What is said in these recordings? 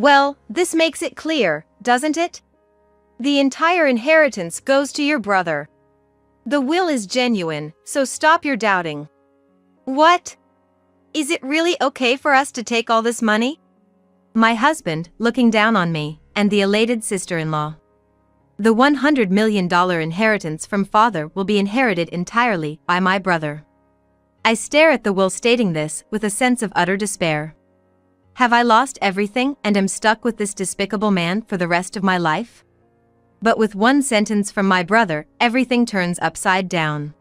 Well, this makes it clear, doesn't it? The entire inheritance goes to your brother. The will is genuine, so stop your doubting. What? Is it really okay for us to take all this money? My husband, looking down on me, and the elated sister-in-law. The $100 million inheritance from father will be inherited entirely by my brother. I stare at the will stating this with a sense of utter despair. Have I lost everything and am stuck with this despicable man for the rest of my life? But with one sentence from my brother, everything turns upside down.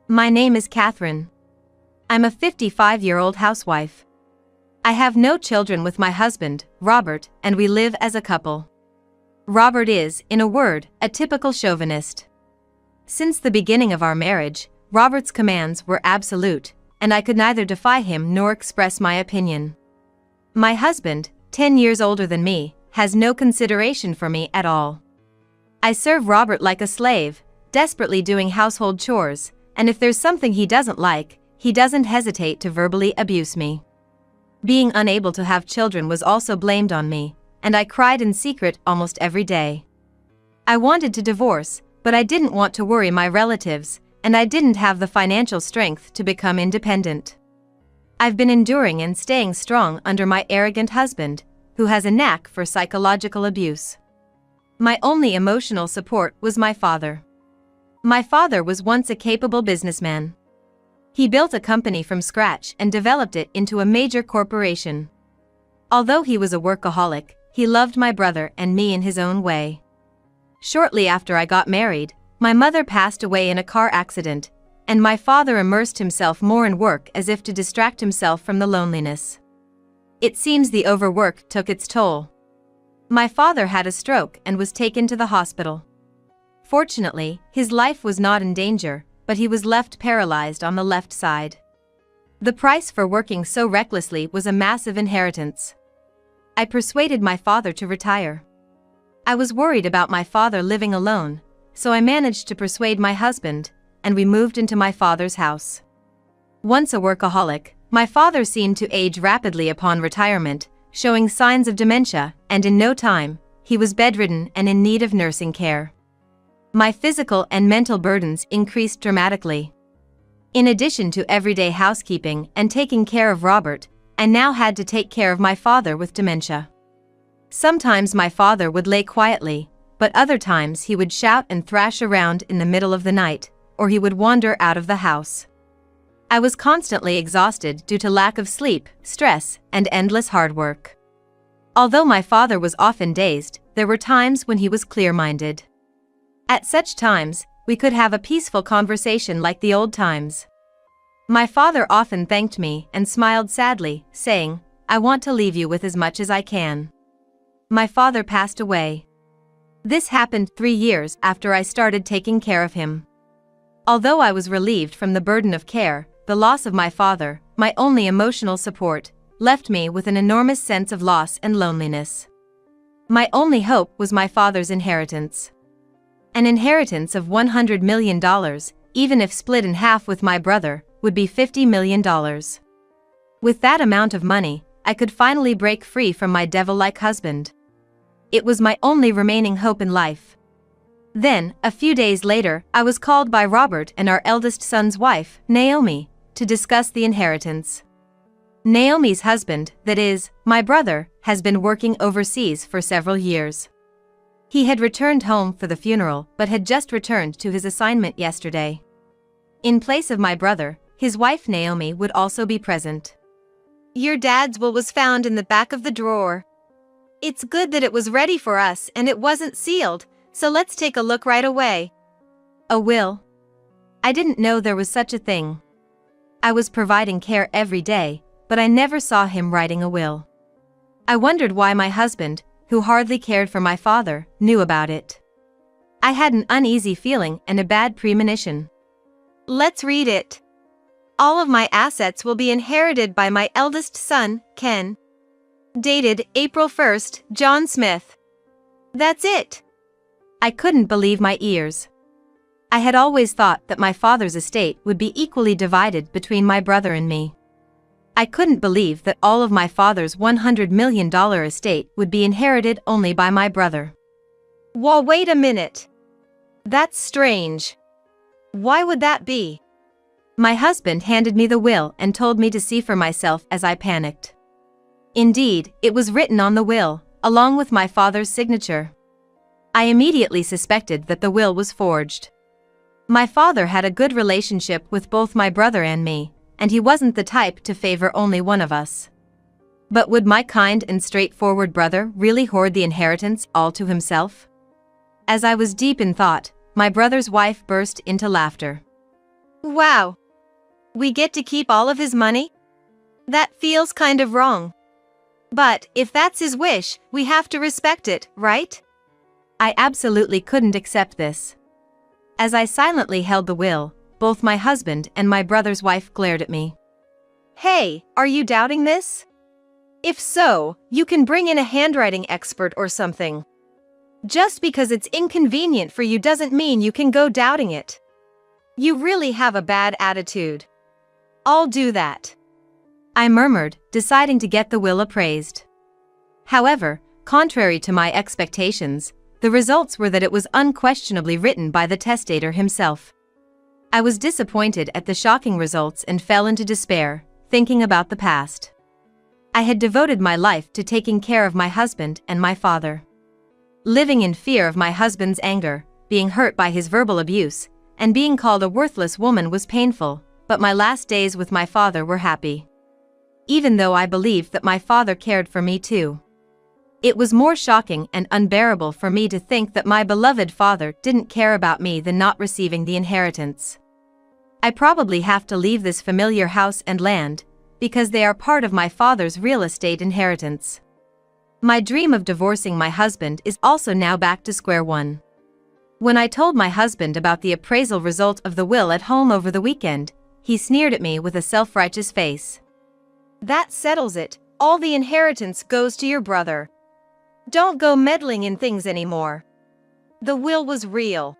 My name is Catherine. I'm a 55-year-old housewife. I have no children with my husband, Robert, and we live as a couple. Robert is, in a word, a typical chauvinist. Since the beginning of our marriage, Robert's commands were absolute, and I could neither defy him nor express my opinion. My husband, 10 years older than me, has no consideration for me at all. I serve Robert like a slave, desperately doing household chores, and if there's something he doesn't like, he doesn't hesitate to verbally abuse me. Being unable to have children was also blamed on me, and I cried in secret almost every day. I wanted to divorce, but I didn't want to worry my relatives, and I didn't have the financial strength to become independent. I've been enduring and staying strong under my arrogant husband, who has a knack for psychological abuse. My only emotional support was my father. My father was once a capable businessman. He built a company from scratch and developed it into a major corporation. Although he was a workaholic, he loved my brother and me in his own way. Shortly after I got married, my mother passed away in a car accident, and my father immersed himself more in work as if to distract himself from the loneliness. It seems the overwork took its toll. My father had a stroke and was taken to the hospital. Fortunately, his life was not in danger, but he was left paralyzed on the left side. The price for working so recklessly was a massive inheritance. I persuaded my father to retire. I was worried about my father living alone, so I managed to persuade my husband, and we moved into my father's house. Once a workaholic, my father seemed to age rapidly upon retirement, showing signs of dementia, and in no time, he was bedridden and in need of nursing care. My physical and mental burdens increased dramatically. In addition to everyday housekeeping and taking care of Robert, I now had to take care of my father with dementia. Sometimes my father would lay quietly, but other times he would shout and thrash around in the middle of the night, or he would wander out of the house. I was constantly exhausted due to lack of sleep, stress, and endless hard work. Although my father was often dazed, there were times when he was clear-minded. At such times, we could have a peaceful conversation like the old times. My father often thanked me and smiled sadly, saying, "I want to leave you with as much as I can." My father passed away. This happened 3 years after I started taking care of him. Although I was relieved from the burden of care, the loss of my father, my only emotional support, left me with an enormous sense of loss and loneliness. My only hope was my father's inheritance. An inheritance of $100 million, even if split in half with my brother, would be $50 million. With that amount of money, I could finally break free from my devil-like husband. It was my only remaining hope in life. Then, a few days later, I was called by Robert and our eldest son's wife, Naomi, to discuss the inheritance. Naomi's husband, that is, my brother, has been working overseas for several years. He had returned home for the funeral but had just returned to his assignment yesterday. In place of my brother, his wife Naomi would also be present. "Your dad's will was found in the back of the drawer. It's good that it was ready for us and it wasn't sealed, so let's take a look right away." A will? I didn't know there was such a thing. I was providing care every day, but I never saw him writing a will. I wondered why my husband, who hardly cared for my father, knew about it. I had an uneasy feeling and a bad premonition. "Let's read it. All of my assets will be inherited by my eldest son, Ken. Dated April 1st, John Smith." That's it. I couldn't believe my ears. I had always thought that my father's estate would be equally divided between my brother and me. I couldn't believe that all of my father's $100 million estate would be inherited only by my brother. Whoa, wait a minute. That's strange. Why would that be? My husband handed me the will and told me to see for myself as I panicked. Indeed, it was written on the will, along with my father's signature. I immediately suspected that the will was forged. My father had a good relationship with both my brother and me, and he wasn't the type to favor only one of us. But would my kind and straightforward brother really hoard the inheritance all to himself? As I was deep in thought, my brother's wife burst into laughter. Wow! We get to keep all of his money? That feels kind of wrong. But if that's his wish, we have to respect it, right? I absolutely couldn't accept this. As I silently held the will, both my husband and my brother's wife glared at me. Hey, are you doubting this? If so, you can bring in a handwriting expert or something. Just because it's inconvenient for you doesn't mean you can go doubting it. You really have a bad attitude. I'll do that, I murmured, deciding to get the will appraised. However, contrary to my expectations, the results were that it was unquestionably written by the testator himself. I was disappointed at the shocking results and fell into despair, thinking about the past. I had devoted my life to taking care of my husband and my father. Living in fear of my husband's anger, being hurt by his verbal abuse, and being called a worthless woman was painful, but my last days with my father were happy. Even though I believed that my father cared for me too. It was more shocking and unbearable for me to think that my beloved father didn't care about me than not receiving the inheritance. I probably have to leave this familiar house and land, because they are part of my father's real estate inheritance. My dream of divorcing my husband is also now back to square one. When I told my husband about the appraisal result of the will at home over the weekend, he sneered at me with a self-righteous face. That settles it, all the inheritance goes to your brother. Don't go meddling in things anymore. The will was real.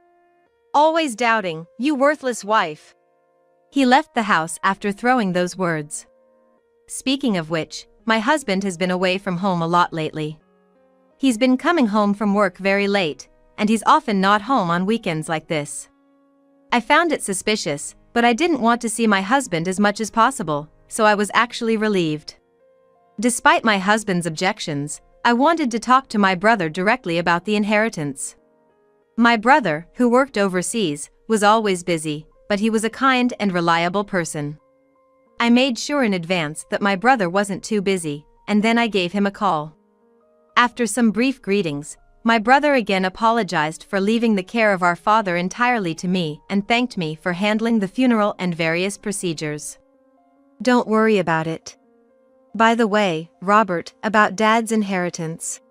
Always doubting, you worthless wife. He left the house after throwing those words. Speaking of which, my husband has been away from home a lot lately. He's been coming home from work very late, and he's often not home on weekends like this. I found it suspicious, but I didn't want to see my husband as much as possible, so I was actually relieved. Despite my husband's objections, I wanted to talk to my brother directly about the inheritance. My brother, who worked overseas, was always busy, but he was a kind and reliable person. I made sure in advance that my brother wasn't too busy, and then I gave him a call. After some brief greetings, my brother again apologized for leaving the care of our father entirely to me and thanked me for handling the funeral and various procedures. Don't worry about it. By the way, Robert, about Dad's inheritance.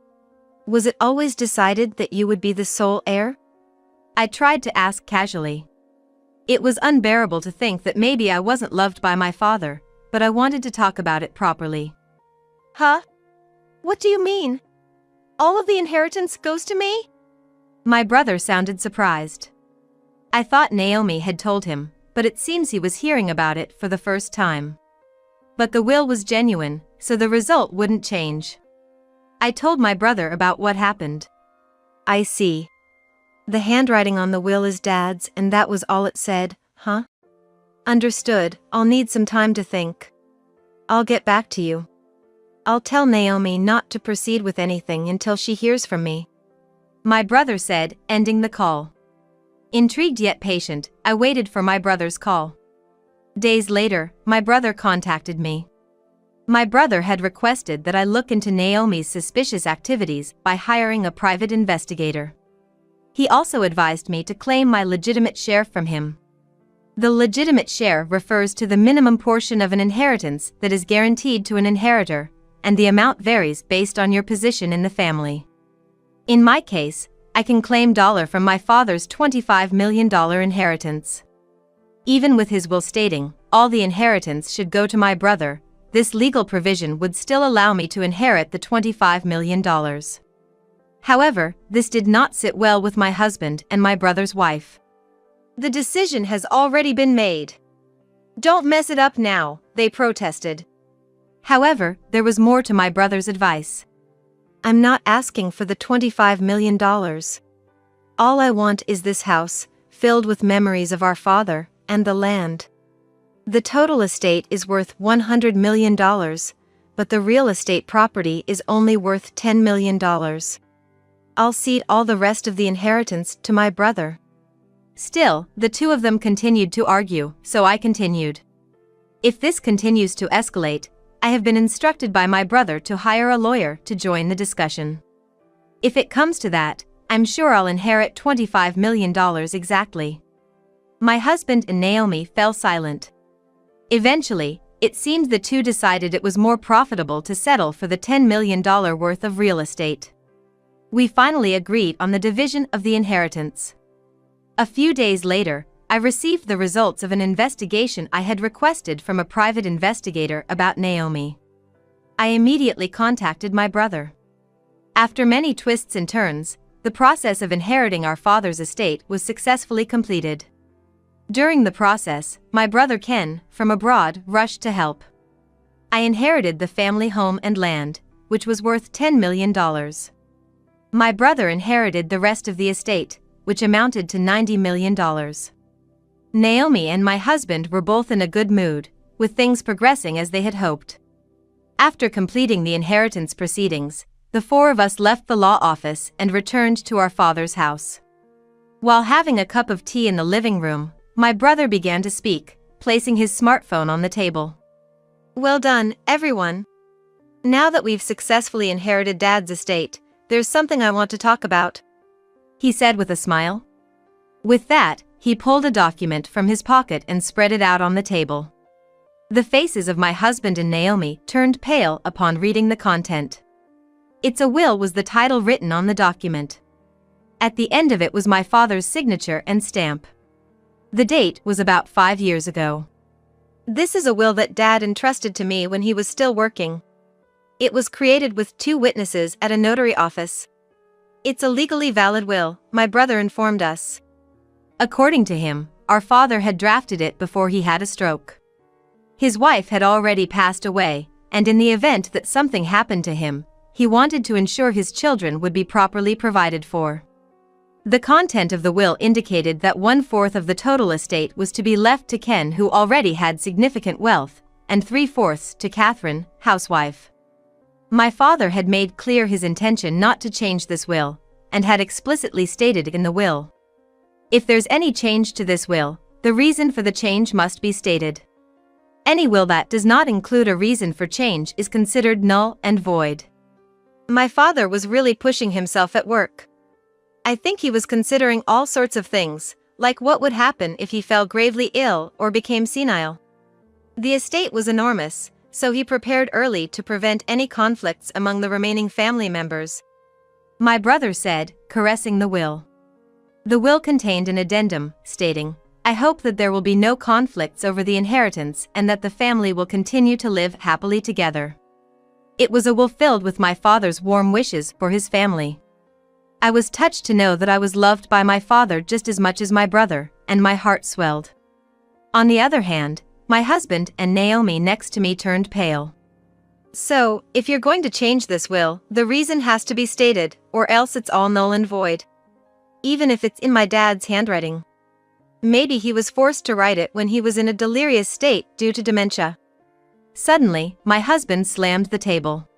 Was it always decided that you would be the sole heir? I tried to ask casually. It was unbearable to think that maybe I wasn't loved by my father, but I wanted to talk about it properly. Huh? What do you mean? All of the inheritance goes to me? My brother sounded surprised. I thought Naomi had told him, but it seems he was hearing about it for the first time. But the will was genuine, so the result wouldn't change. I told my brother about what happened. I see. The handwriting on the will is Dad's, and that was all it said, huh? Understood, I'll need some time to think. I'll get back to you. I'll tell Naomi not to proceed with anything until she hears from me. My brother said, ending the call. Intrigued yet patient, I waited for my brother's call. Days later, my brother contacted me. My brother had requested that I look into Naomi's suspicious activities by hiring a private investigator. He also advised me to claim my legitimate share from him. The legitimate share refers to the minimum portion of an inheritance that is guaranteed to an inheritor, and the amount varies based on your position in the family. In my case, I can claim from my father's $25 million inheritance. Even with his will stating, all the inheritance should go to my brother, this legal provision would still allow me to inherit the $25 million. However, this did not sit well with my husband and my brother's wife. The decision has already been made. Don't mess it up now, they protested. However, there was more to my brother's advice. I'm not asking for the $25 million. All I want is this house, filled with memories of our father, and the land. The total estate is worth $100 million, but the real estate property is only worth $10 million. I'll cede all the rest of the inheritance to my brother. Still, the two of them continued to argue, so I continued. If this continues to escalate, I have been instructed by my brother to hire a lawyer to join the discussion. If it comes to that, I'm sure I'll inherit $25 million exactly. My husband and Naomi fell silent. Eventually, it seemed the two decided it was more profitable to settle for the $10 million worth of real estate. We finally agreed on the division of the inheritance. A few days later, I received the results of an investigation I had requested from a private investigator about Naomi. I immediately contacted my brother. After many twists and turns, the process of inheriting our father's estate was successfully completed. During the process, my brother Ken, from abroad, rushed to help. I inherited the family home and land, which was worth $10 million. My brother inherited the rest of the estate, which amounted to $90 million. Naomi and my husband were both in a good mood, with things progressing as they had hoped. After completing the inheritance proceedings, the four of us left the law office and returned to our father's house. While having a cup of tea in the living room, my brother began to speak, placing his smartphone on the table. Well done, everyone. Now that we've successfully inherited Dad's estate, there's something I want to talk about, he said with a smile. With that, he pulled a document from his pocket and spread it out on the table. The faces of my husband and Naomi turned pale upon reading the content. "It's a will" was the title written on the document. At the end of it was my father's signature and stamp. The date was about 5 years ago. This is a will that Dad entrusted to me when he was still working. It was created with 2 witnesses at a notary office. It's a legally valid will, my brother informed us. According to him, our father had drafted it before he had a stroke. His wife had already passed away, and in the event that something happened to him, he wanted to ensure his children would be properly provided for. The content of the will indicated that 1/4 of the total estate was to be left to Ken, who already had significant wealth, and 3/4 to Catherine, housewife. My father had made clear his intention not to change this will, and had explicitly stated in the will. If there's any change to this will, the reason for the change must be stated. Any will that does not include a reason for change is considered null and void. My father was really pushing himself at work. I think he was considering all sorts of things, like what would happen if he fell gravely ill or became senile. The estate was enormous, so he prepared early to prevent any conflicts among the remaining family members. My brother said, caressing the will. The will contained an addendum, stating, "I hope that there will be no conflicts over the inheritance and that the family will continue to live happily together." It was a will filled with my father's warm wishes for his family. I was touched to know that I was loved by my father just as much as my brother, and my heart swelled. On the other hand, my husband and Naomi next to me turned pale. "So, if you're going to change this will, the reason has to be stated, or else it's all null and void. Even if it's in my dad's handwriting. Maybe he was forced to write it when he was in a delirious state due to dementia." Suddenly, my husband slammed the table.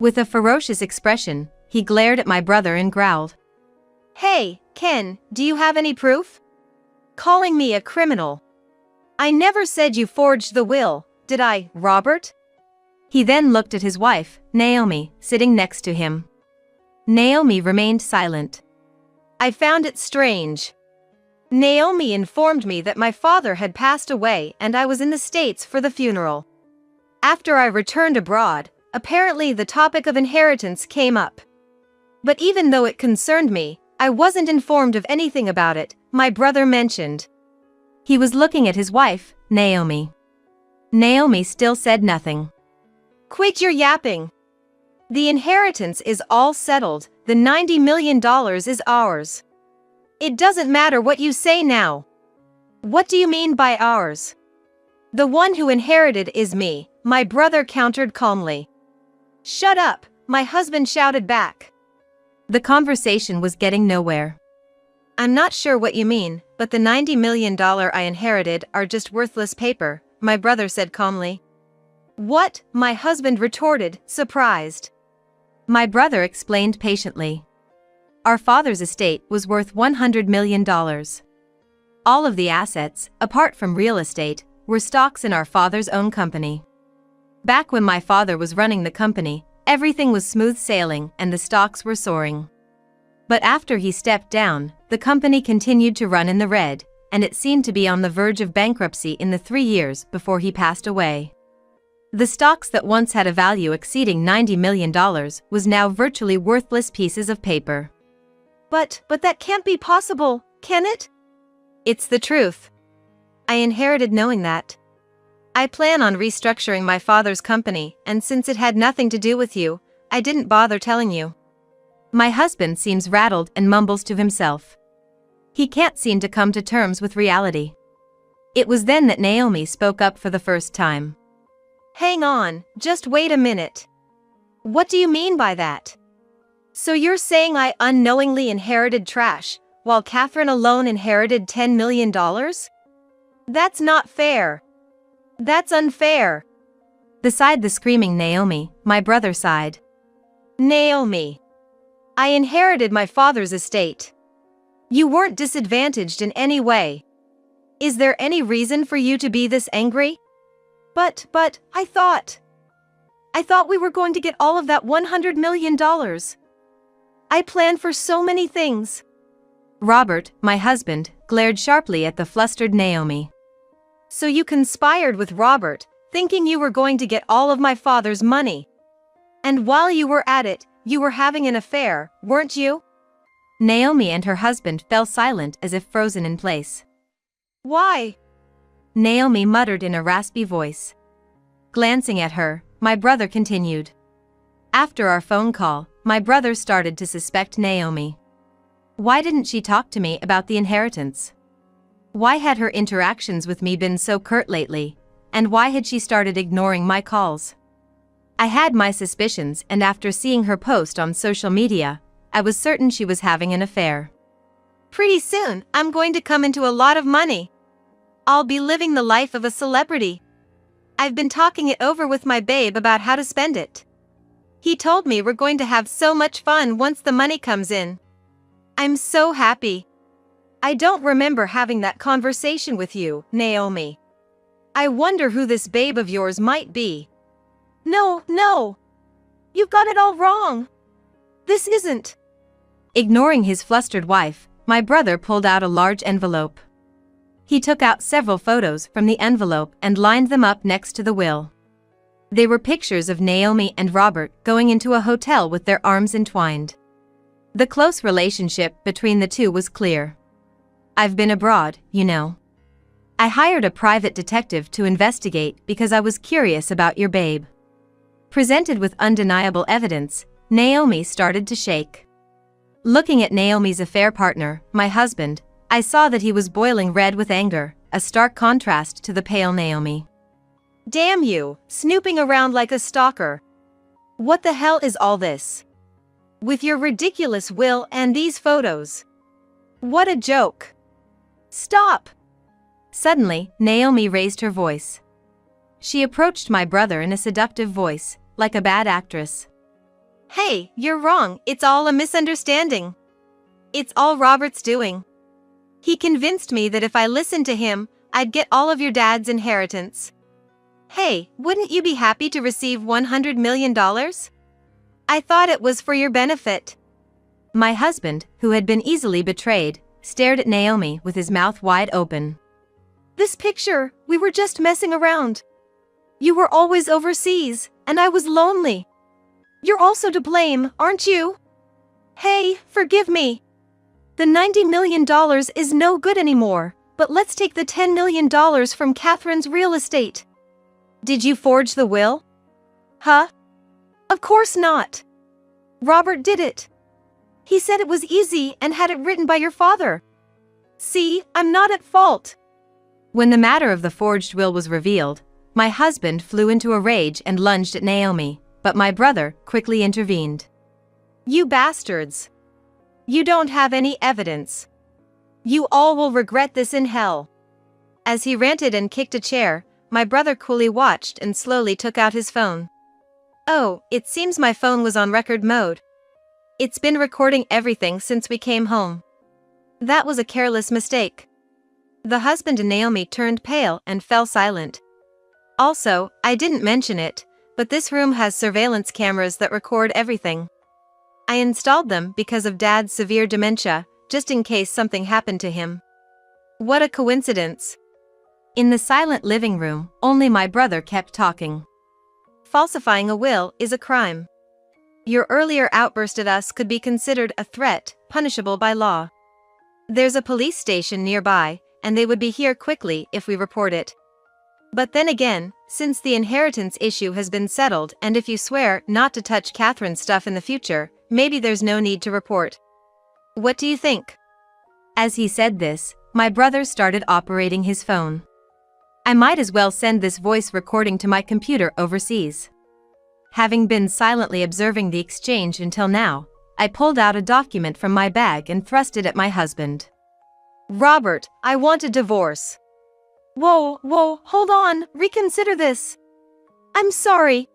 With a ferocious expression, he glared at my brother and growled. "Hey, Ken, do you have any proof? Calling me a criminal. I never said you forged the will, did I, Robert?" He then looked at his wife, Naomi, sitting next to him. Naomi remained silent. I found it strange. Naomi informed me that my father had passed away and I was in the States for the funeral. After I returned abroad, apparently the topic of inheritance came up. But even though it concerned me, I wasn't informed of anything about it, my brother mentioned. He was looking at his wife, Naomi. Naomi still said nothing. "Quit your yapping. The inheritance is all settled, the $90 million is ours. It doesn't matter what you say now. What do you mean by ours? The one who inherited is me, my brother countered calmly. Shut up, my husband shouted back. The conversation was getting nowhere. I'm not sure what you mean, but the $90 million I inherited are just worthless paper, my brother said calmly. What? My husband retorted, surprised. My brother explained patiently. Our father's estate was worth $100 million. All of the assets, apart from real estate, were stocks in our father's own company. Back when my father was running the company, everything was smooth sailing and the stocks were soaring. But after he stepped down, the company continued to run in the red, and it seemed to be on the verge of bankruptcy in the 3 years before he passed away. The stocks that once had a value exceeding $90 million was now virtually worthless pieces of paper. But that can't be possible, can it? It's the truth. I inherited knowing that. I plan on restructuring my father's company, and since it had nothing to do with you, I didn't bother telling you. My husband seems rattled and mumbles to himself. He can't seem to come to terms with reality. It was then that Naomi spoke up for the first time. Hang on, just wait a minute. What do you mean by that? So you're saying I unknowingly inherited trash, while Catherine alone inherited $10 million? That's not fair. That's unfair. Beside the screaming Naomi, my brother sighed. Naomi. I inherited my father's estate. You weren't disadvantaged in any way. Is there any reason for you to be this angry? But, I thought we were going to get all of that $100 million. I planned for so many things. Robert, my husband, glared sharply at the flustered Naomi. So you conspired with Robert, thinking you were going to get all of my father's money. And while you were at it, you were having an affair, weren't you? Naomi and her husband fell silent as if frozen in place. Why? Naomi muttered in a raspy voice. Glancing at her, my brother continued. After our phone call, my brother started to suspect Naomi. Why didn't she talk to me about the inheritance? Why had her interactions with me been so curt lately, and why had she started ignoring my calls? I had my suspicions, and after seeing her post on social media, I was certain she was having an affair. Pretty soon, I'm going to come into a lot of money. I'll be living the life of a celebrity. I've been talking it over with my babe about how to spend it. He told me we're going to have so much fun once the money comes in. I'm so happy. I don't remember having that conversation with you, Naomi. I wonder who this babe of yours might be. No. You've got it all wrong. This isn't. Ignoring his flustered wife, my brother pulled out a large envelope. He took out several photos from the envelope and lined them up next to the will. They were pictures of Naomi and Robert going into a hotel with their arms entwined. The close relationship between the two was clear. I've been abroad, you know. I hired a private detective to investigate because I was curious about your babe. Presented with undeniable evidence, Naomi started to shake. Looking at Naomi's affair partner, my husband, I saw that he was boiling red with anger, a stark contrast to the pale Naomi. Damn you, snooping around like a stalker. What the hell is all this? With your ridiculous will and these photos. What a joke. Stop! Suddenly, Naomi raised her voice. She approached my brother in a seductive voice, like a bad actress. Hey, you're wrong, it's all a misunderstanding. It's all Robert's doing. He convinced me that if I listened to him, I'd get all of your dad's inheritance. Hey, wouldn't you be happy to receive $100 million? I thought it was for your benefit. My husband, who had been easily betrayed, stared at Naomi with his mouth wide open. This picture, we were just messing around. You were always overseas, and I was lonely. You're also to blame, aren't you? Hey, forgive me. The $90 million is no good anymore, but let's take the $10 million from Catherine's real estate. Did you forge the will? Huh? Of course not. Robert did it. He said it was easy and had it written by your father. See, I'm not at fault. When the matter of the forged will was revealed, My husband flew into a rage and lunged at Naomi, but my brother quickly intervened. "You bastards! You don't have any evidence. You all will regret this in hell." As he ranted and kicked a chair, my brother coolly watched and slowly took out his phone. "Oh, it seems my phone was on record mode. It's been recording everything since we came home. That was a careless mistake." The husband and Naomi turned pale and fell silent. "Also, I didn't mention it, but this room has surveillance cameras that record everything. I installed them because of Dad's severe dementia, just in case something happened to him." What a coincidence. In the silent living room, only my brother kept talking. "Falsifying a will is a crime. Your earlier outburst at us could be considered a threat, punishable by law. There's a police station nearby, and they would be here quickly if we report it. But then again, since the inheritance issue has been settled and if you swear not to touch Catherine's stuff in the future, maybe there's no need to report. What do you think?" As he said this, my brother started operating his phone. I might as well send this voice recording to my computer overseas. Having been silently observing the exchange until now, I pulled out a document from my bag and thrust it at my husband. "Robert, I want a divorce." Whoa, hold on, reconsider this. "I'm sorry.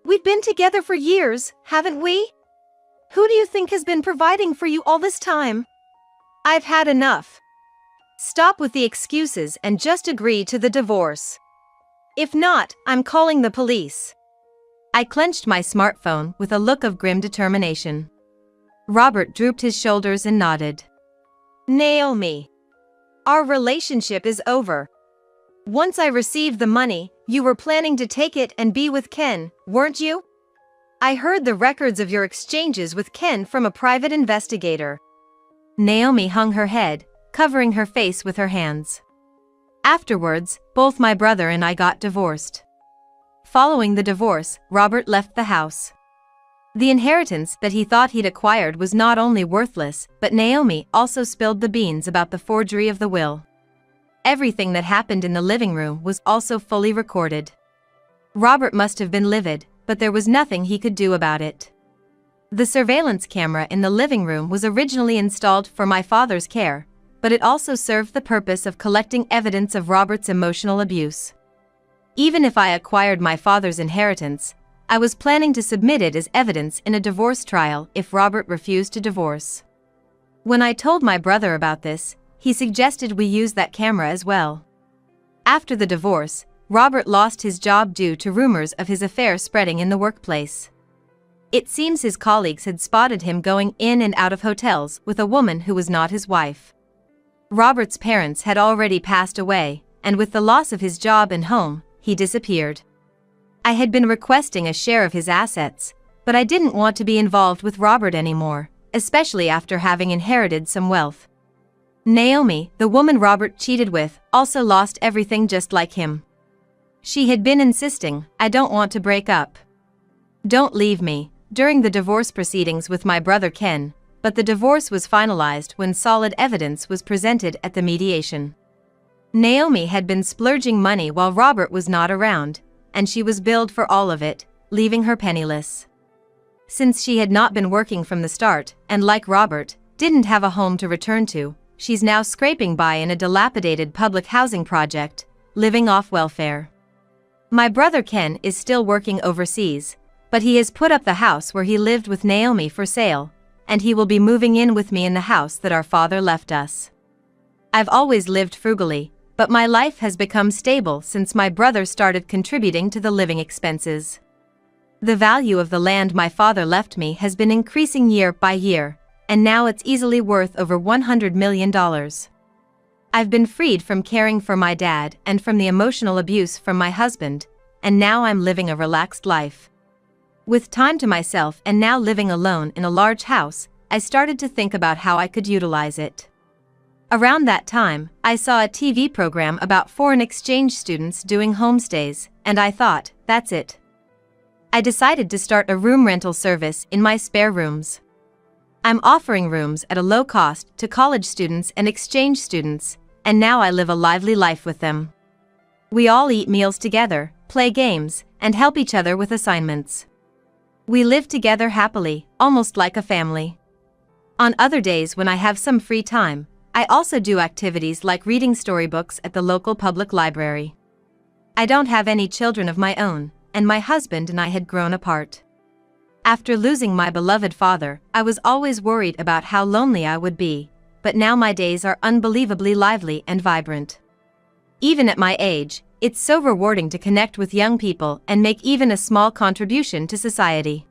We've been together for years, haven't we? Who do you think has been providing for you all this time? I've had enough. Stop with the excuses and just agree to the divorce. If not, I'm calling the police." I clenched my smartphone with a look of grim determination. Robert drooped his shoulders and nodded. "Naomi, our relationship is over. Once I received the money, you were planning to take it and be with Ken, weren't you? I heard the records of your exchanges with Ken from a private investigator." Naomi hung her head, covering her face with her hands. "Afterwards, both my brother and I got divorced. Following the divorce, Robert left the house. The inheritance that he thought he'd acquired was not only worthless, but Naomi also spilled the beans about the forgery of the will. Everything that happened in the living room was also fully recorded. Robert must have been livid, but there was nothing he could do about it. The surveillance camera in the living room was originally installed for my father's care, but it also served the purpose of collecting evidence of Robert's emotional abuse. Even if I acquired my father's inheritance, I was planning to submit it as evidence in a divorce trial if Robert refused to divorce. When I told my brother about this, he suggested we use that camera as well. After the divorce, Robert lost his job due to rumors of his affair spreading in the workplace. It seems his colleagues had spotted him going in and out of hotels with a woman who was not his wife. Robert's parents had already passed away, and with the loss of his job and home, he disappeared. I had been requesting a share of his assets, but I didn't want to be involved with Robert anymore, especially after having inherited some wealth. Naomi, the woman Robert cheated with, also lost everything just like him. She had been insisting, "I don't want to break up. Don't leave me," during the divorce proceedings with my brother Ken, but the divorce was finalized when solid evidence was presented at the mediation. Naomi had been splurging money while Robert was not around, and she was billed for all of it, leaving her penniless. Since she had not been working from the start, and like Robert, didn't have a home to return to, she's now scraping by in a dilapidated public housing project, living off welfare. My brother Ken is still working overseas, but he has put up the house where he lived with Naomi for sale, and he will be moving in with me in the house that our father left us. I've always lived frugally, but my life has become stable since my brother started contributing to the living expenses. The value of the land my father left me has been increasing year by year, and now it's easily worth over $100 million. I've been freed from caring for my dad and from the emotional abuse from my husband, and now I'm living a relaxed life. With time to myself and now living alone in a large house, I started to think about how I could utilize it. Around that time, I saw a TV program about foreign exchange students doing homestays, and I thought, that's it. I decided to start a room rental service in my spare rooms. I'm offering rooms at a low cost to college students and exchange students, and now I live a lively life with them. We all eat meals together, play games, and help each other with assignments. We live together happily, almost like a family. On other days when I have some free time, I also do activities like reading storybooks at the local public library. I don't have any children of my own, and my husband and I had grown apart. After losing my beloved father, I was always worried about how lonely I would be, but now my days are unbelievably lively and vibrant. Even at my age, it's so rewarding to connect with young people and make even a small contribution to society.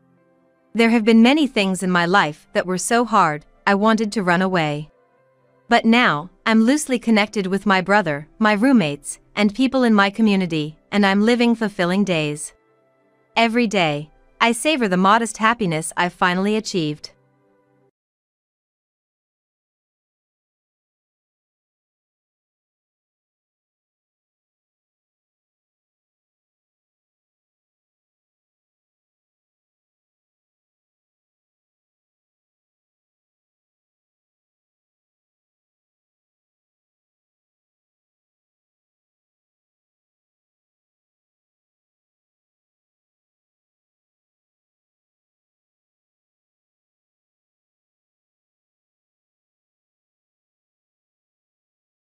There have been many things in my life that were so hard, I wanted to run away. But now, I'm loosely connected with my brother, my roommates, and people in my community, and I'm living fulfilling days. Every day, I savor the modest happiness I've finally achieved.